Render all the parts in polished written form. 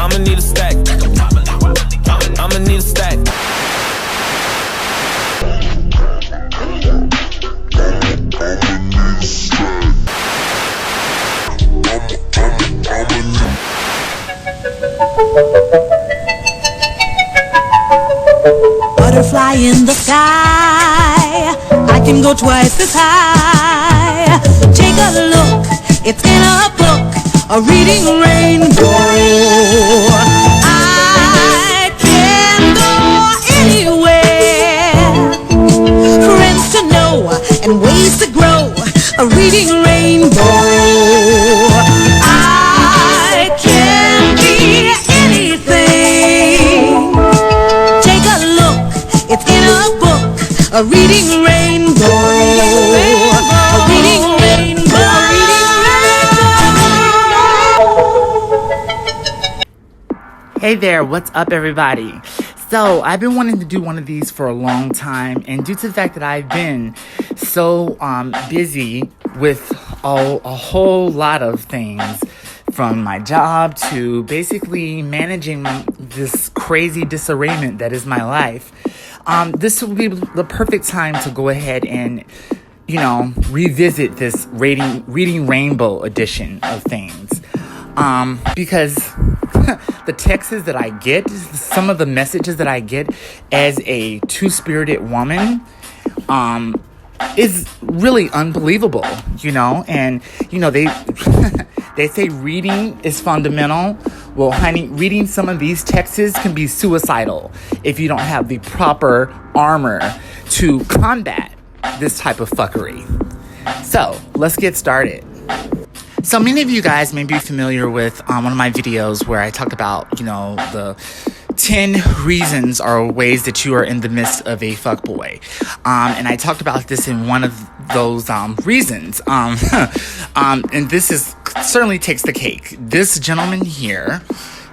I'ma need a stack. I'ma need a stack. Butterfly in the sky, I can go twice as high. Take a look, it's in a book, a reading rainbow. I can go anywhere, friends to know and ways to grow, a reading rainbow. I can be anything. Take a look, it's in a book, a reading rainbow. A reading rainbow. Hey there, what's up everybody? So I've been wanting to do one of these for a long time, and due to the fact that I've been so busy with a whole lot of things, from my job to basically managing this crazy disarrayment that is my life, this will be the perfect time to go ahead and, revisit this reading rainbow edition of things. Because the texts that I get, some of the messages that I get as a two-spirited woman, is really unbelievable, and, they, they say reading is fundamental. Well, honey, reading some of these texts can be suicidal if you don't have the proper armor to combat this type of fuckery. So, let's get started. So many of you guys may be familiar with one of my videos where I talked about, the 10 reasons or ways that you are in the midst of a fuckboy. And I talked about this in one of those reasons. And this certainly takes the cake. This gentleman here,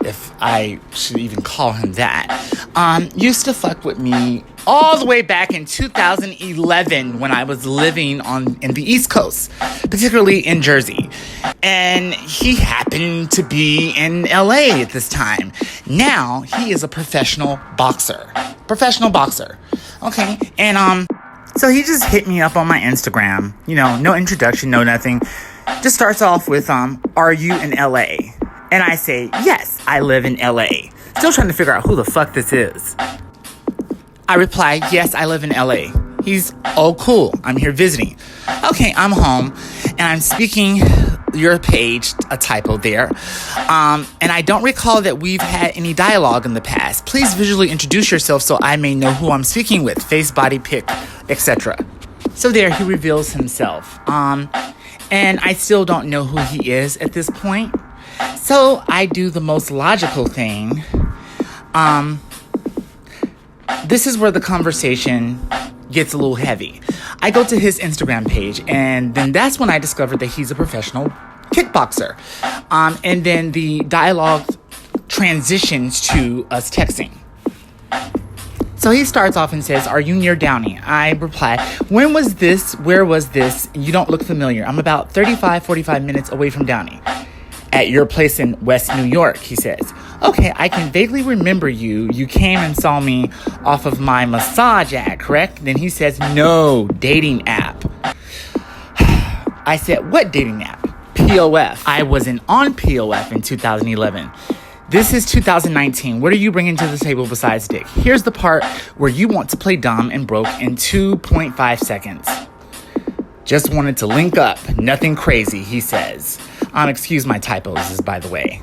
if I should even call him that, used to fuck with me all the way back in 2011 when I was living in the East Coast, particularly in Jersey. And he happened to be in LA at this time. Now he is a professional boxer. Okay. And so he just hit me up on my Instagram, no introduction, no nothing. Just starts off with, are you in LA? And I say, yes, I live in LA. Still trying to figure out who the fuck this is. I reply, yes, I live in LA. He's, oh, cool. I'm here visiting. Okay, I'm home, and I'm speaking your page, a typo there. And I don't recall that we've had any dialogue in the past. Please visually introduce yourself so I may know who I'm speaking with. Face, body, pic, etc. So there, he reveals himself. And I still don't know who he is at this point. So I do the most logical thing. This is where the conversation gets a little heavy. I go to his Instagram page, and then that's when I discovered that he's a professional kickboxer. And then the dialogue transitions to us texting. So he starts off and says, are you near Downey? I reply, when was this? Where was this? You don't look familiar. I'm about 45 minutes away from Downey. At your place in West New York, he says. Okay, I can vaguely remember you. You came and saw me off of my massage ad, correct? Then he says, no, dating app. I said, what dating app? POF. I wasn't on POF in 2011. This is 2019. What are you bringing to the table besides dick? Here's the part where you want to play dumb and broke in 2.5 seconds. Just wanted to link up. Nothing crazy, he says. Excuse my typos, by the way.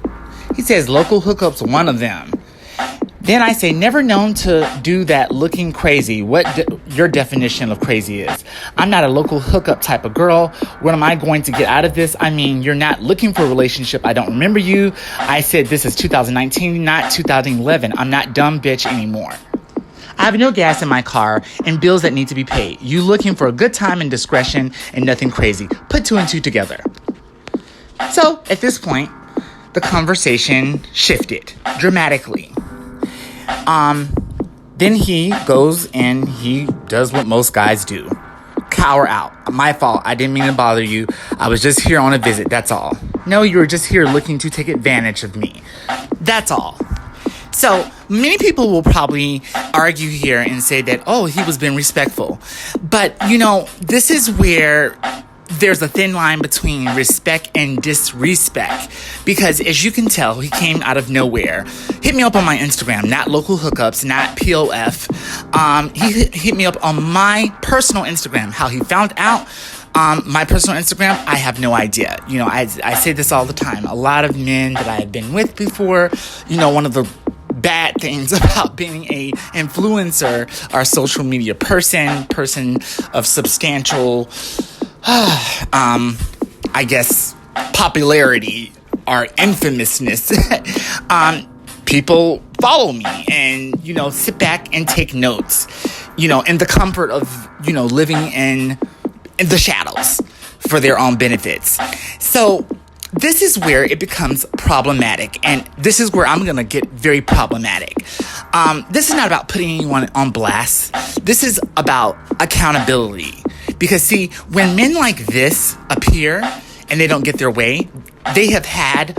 He says, local hookups, one of them. Then I say, never known to do that looking crazy. What your definition of crazy is. I'm not a local hookup type of girl. What am I going to get out of this? I mean, you're not looking for a relationship. I don't remember you. I said, this is 2019, not 2011. I'm not dumb bitch anymore. I have no gas in my car and bills that need to be paid. You looking for a good time and discretion and nothing crazy. Put two and two together. So, at this point, the conversation shifted dramatically. Then he goes and he does what most guys do. Cower out. My fault. I didn't mean to bother you. I was just here on a visit. That's all. No, you were just here looking to take advantage of me. That's all. So many people will probably argue here and say that, oh, he was being respectful. But, this is where there's a thin line between respect and disrespect. Because as you can tell, he came out of nowhere. Hit me up on my Instagram, not local hookups, not POF. He hit me up on my personal Instagram. How he found out my personal Instagram, I have no idea. I say this all the time. A lot of men that I have been with before, one of the bad things about being a influencer are social media person of substantial I guess popularity or infamousness. People follow me and sit back and take notes, in the comfort of living in the shadows for their own benefits. So this is where it becomes problematic, and this is where I'm going to get very problematic. This is not about putting anyone on blast. This is about accountability. Because, see, when men like this appear and they don't get their way, they have had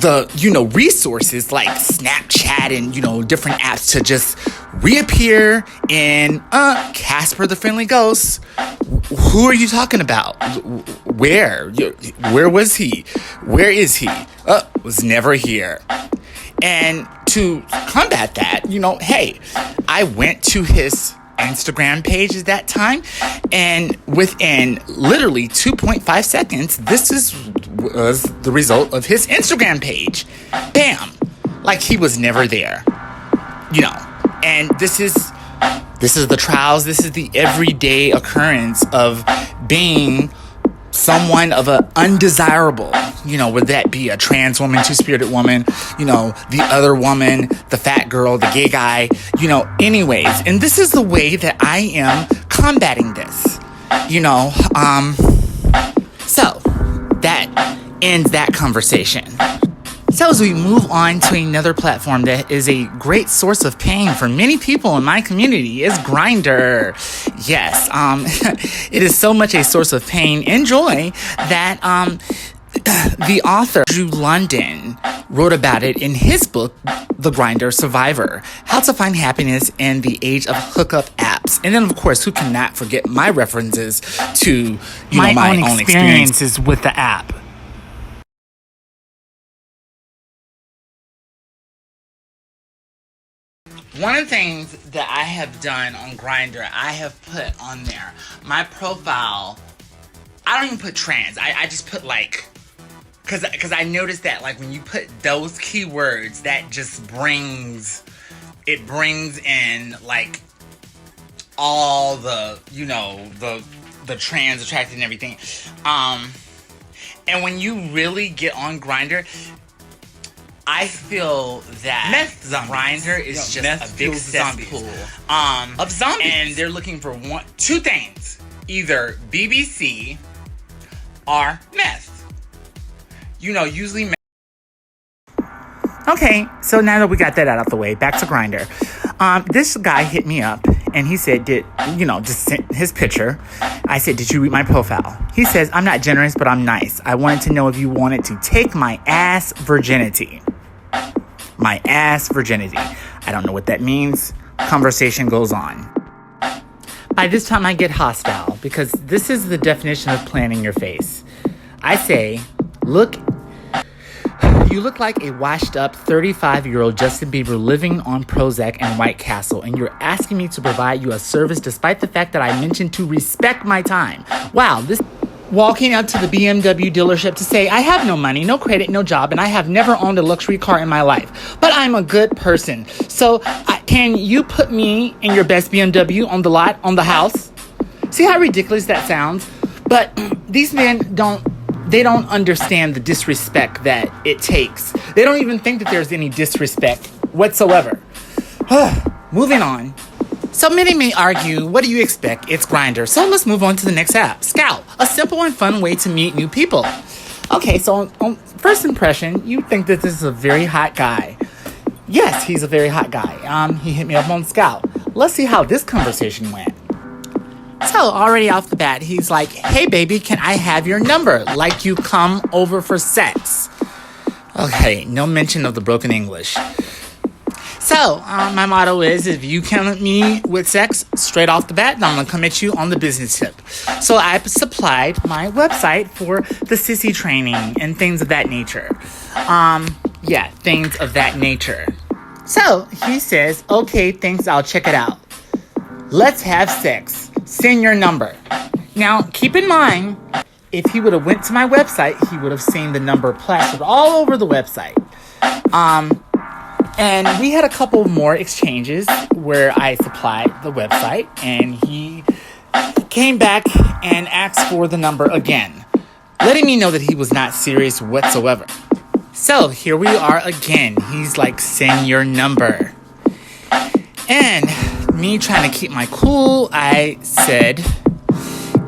the, resources like Snapchat and, different apps to just reappear in Casper the Friendly Ghost. Who are you talking about? Where? Where was he? Where is he? Was never here. And to combat that, hey, I went to his Instagram page at that time, and within literally 2.5 seconds, was the result of his Instagram page. Bam! Like he was never there. And this is the trials, this is the everyday occurrence of being someone of a undesirable, would that be a trans woman, two-spirited woman, the other woman, the fat girl, the gay guy, anyways. And this is the way that I am combating this, so that ends that conversation. So as we move on to another platform that is a great source of pain for many people in my community is Grindr. Yes, it is so much a source of pain and joy that the author, Drew London, wrote about it in his book, The Grindr Survivor, How to Find Happiness in the Age of Hookup Apps. And then, of course, who cannot forget my references to my own experiences with the app. One of the things that I have done on Grindr, I have put on there my profile. I don't even put trans. I just put because I noticed that when you put those keywords, that just brings in all the the trans attracted and everything. And when you really get on Grindr, I feel that Grindr is just a big cesspool of zombies. And they're looking for two things. Either BBC or meth. Usually meth. Okay, so now that we got that out of the way, back to Grindr. This guy hit me up and he said, just sent his picture. I said, did you read my profile? He says, I'm not generous, but I'm nice. I wanted to know if you wanted to take my ass virginity. My ass virginity. I don't know what that means. Conversation goes on. By this time I get hostile because this is the definition of planting your face. I say, you look like a washed up 35-year-old Justin Bieber living on Prozac and White Castle, and you're asking me to provide you a service despite the fact that I mentioned to respect my time. Wow, this walking up to the BMW dealership to say, I have no money, no credit, no job, and I have never owned a luxury car in my life. But I'm a good person. So can you put me in your best BMW on the lot, on the house? See how ridiculous that sounds? But these men don't understand the disrespect that it takes. They don't even think that there's any disrespect whatsoever. Moving on. So many may argue, what do you expect? It's Grindr. So let's move on to the next app, Scout, a simple and fun way to meet new people. Okay, so on first impression, you think that this is a very hot guy. Yes, he's a very hot guy. He hit me up on Scout. Let's see how this conversation went. So already off the bat, he's like, hey baby, can I have your number? Like you come over for sex. Okay, no mention of the broken English. So, my motto is, if you come at me with sex straight off the bat, then I'm going to come at you on the business tip. So, I supplied my website for the sissy training and things of that nature. Things of that nature. So, he says, okay, thanks, I'll check it out. Let's have sex. Send your number. Now, keep in mind, if he would have went to my website, he would have seen the number plastered all over the website. And we had a couple more exchanges where I supplied the website, and he came back and asked for the number again, letting me know that he was not serious whatsoever. So here we are again. He's like, send your number. And me trying to keep my cool, I said,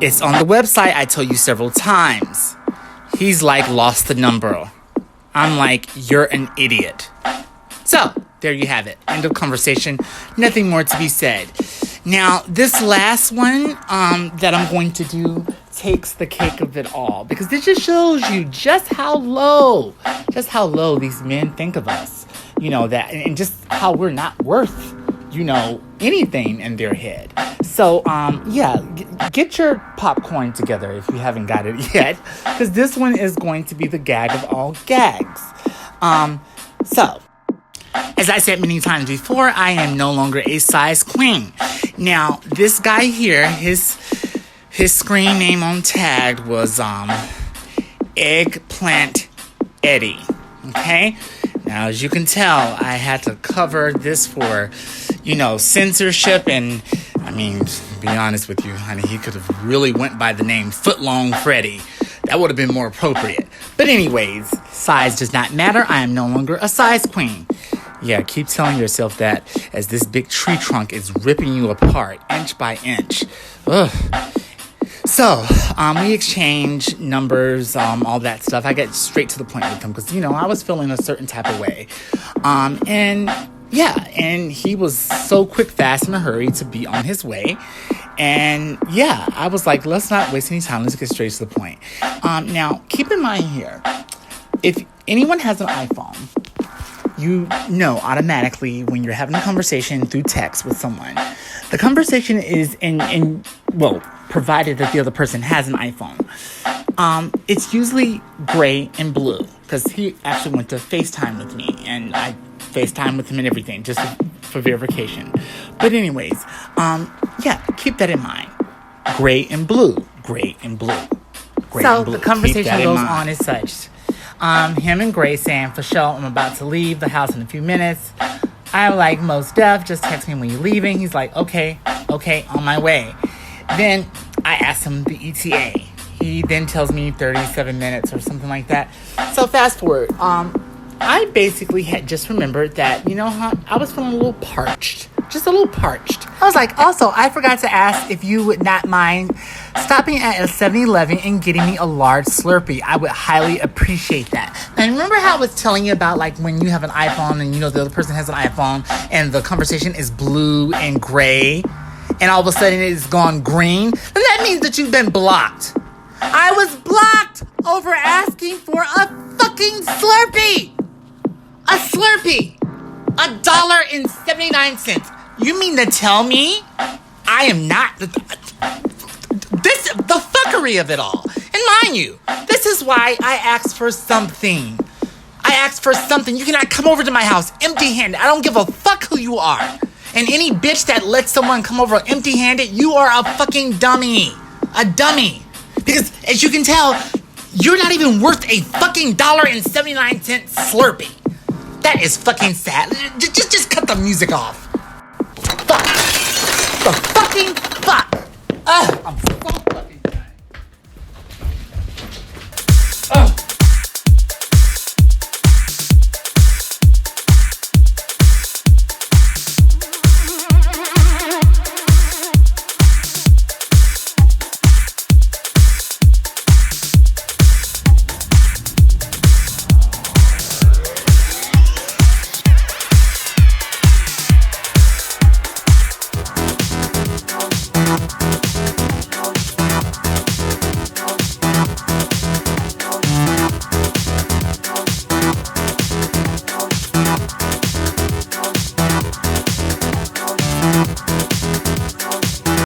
it's on the website. I told you several times. He's like, lost the number. I'm like, you're an idiot. So, there you have it. End of conversation. Nothing more to be said. Now, this last one that I'm going to do takes the cake of it all. Because this just shows you just how low these men think of us. You know, that, and just how we're not worth, anything in their head. So, get your popcorn together if you haven't got it yet. Because this one is going to be the gag of all gags. As I said many times before, I am no longer a size queen. Now, this guy here, his screen name on tag was Eggplant Eddie. Okay? Now, as you can tell, I had to cover this for, censorship. And, to be honest with you, honey, he could have really went by the name Footlong Freddy. That would have been more appropriate. But anyways, size does not matter. I am no longer a size queen. Yeah, keep telling yourself that as this big tree trunk is ripping you apart inch by inch. Ugh. So, we exchanged numbers, all that stuff. I get straight to the point with him because, I was feeling a certain type of way. And he was so quick, fast, in a hurry to be on his way. And I was like, let's not waste any time. Let's get straight to the point. Now, keep in mind here, if anyone has an iPhone, you know automatically when you're having a conversation through text with someone, the conversation is provided that the other person has an iPhone. It's usually gray and blue because he actually went to FaceTime with me and I FaceTime with him and everything just for verification. But anyways, keep that in mind. Gray and blue. Gray and blue. Gray and blue. The conversation goes on as such. Him and Gray saying, for sure, I'm about to leave the house in a few minutes. I'm like, most deaf, just text me when you're leaving. He's like, okay, on my way. Then I asked him the ETA. He then tells me 37 minutes or something like that. So fast forward. I basically had just remembered that, I was feeling a little parched. Just a little parched. I was like, also, I forgot to ask if you would not mind stopping at a 7-Eleven and getting me a large Slurpee. I would highly appreciate that. Now, remember how I was telling you about, like, when you have an iPhone and, the other person has an iPhone and the conversation is blue and gray and all of a sudden it is gone green? Then that means that you've been blocked. I was blocked over asking for a fucking Slurpee. A Slurpee. $1.79. You mean to tell me I am not the fuckery of it all? And mind you, this is why I asked for something. You cannot come over to my house empty-handed. I don't give a fuck who you are. And any bitch that lets someone come over empty-handed, you are a fucking dummy. A dummy. Because as you can tell, you're not even worth a fucking $1.79 Slurpee. That is fucking sad. Just cut the music off. Fuck. The fucking fuck. I'm so fucking tired. Bye.